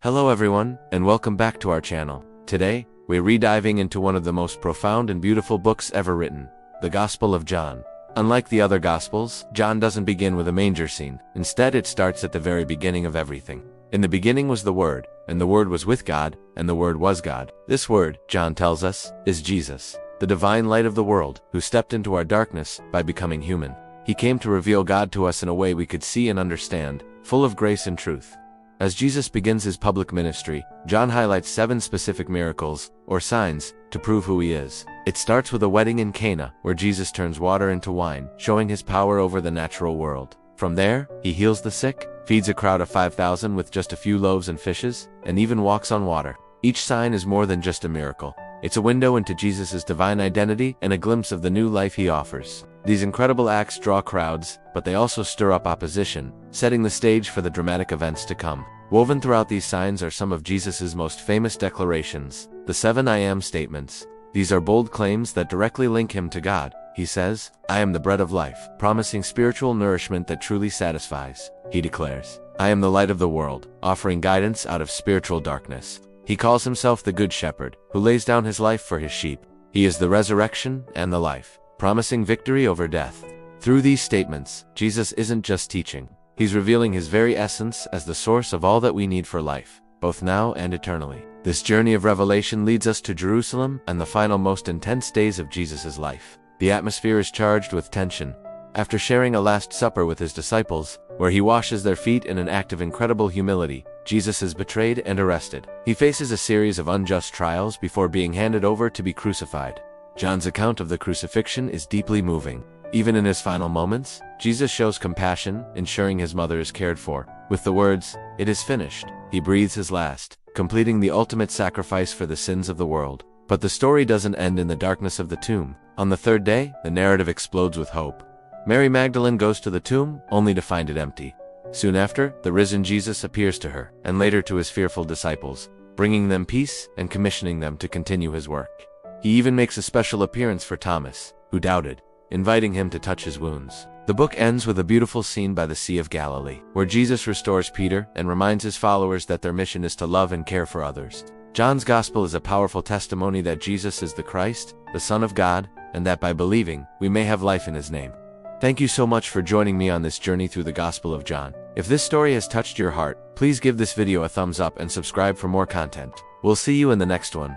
Hello everyone, and welcome back to our channel. Today, we're re-diving into one of the most profound and beautiful books ever written, the Gospel of John. Unlike the other Gospels, John doesn't begin with a manger scene. Instead, it starts at the very beginning of everything. In the beginning was the Word, and the Word was with God, and the Word was God. This Word, John tells us, is Jesus, the divine light of the world, who stepped into our darkness by becoming human. He came to reveal God to us in a way we could see and understand, full of grace and truth. As Jesus begins his public ministry, John highlights 7 specific miracles, or signs, to prove who he is. It starts with a wedding in Cana, where Jesus turns water into wine, showing his power over the natural world. From there, he heals the sick, feeds a crowd of 5,000 with just a few loaves and fishes, and even walks on water. Each sign is more than just a miracle. It's a window into Jesus' divine identity and a glimpse of the new life he offers. These incredible acts draw crowds, but they also stir up opposition, setting the stage for the dramatic events to come. Woven throughout these signs are some of Jesus' most famous declarations, the 7 I am statements. These are bold claims that directly link him to God. He says, "I am the bread of life," promising spiritual nourishment that truly satisfies. He declares, "I am the light of the world," offering guidance out of spiritual darkness. He calls himself the Good Shepherd, who lays down his life for his sheep. He is the resurrection and the life, promising victory over death. Through these statements, Jesus isn't just teaching. He's revealing his very essence as the source of all that we need for life, both now and eternally. This journey of revelation leads us to Jerusalem and the final most intense days of Jesus' life. The atmosphere is charged with tension. After sharing a Last Supper with his disciples, where he washes their feet in an act of incredible humility, Jesus is betrayed and arrested. He faces a series of unjust trials before being handed over to be crucified. John's account of the crucifixion is deeply moving. Even in his final moments, Jesus shows compassion, ensuring his mother is cared for. With the words, "It is finished," he breathes his last, completing the ultimate sacrifice for the sins of the world. But the story doesn't end in the darkness of the tomb. On the 3rd day, the narrative explodes with hope. Mary Magdalene goes to the tomb, only to find it empty. Soon after, the risen Jesus appears to her, and later to his fearful disciples, bringing them peace and commissioning them to continue his work. He even makes a special appearance for Thomas, who doubted, inviting him to touch his wounds. The book ends with a beautiful scene by the Sea of Galilee, where Jesus restores Peter and reminds his followers that their mission is to love and care for others. John's Gospel is a powerful testimony that Jesus is the Christ, the Son of God, and that by believing, we may have life in his name. Thank you so much for joining me on this journey through the Gospel of John. If this story has touched your heart, please give this video a thumbs up and subscribe for more content. We'll see you in the next one.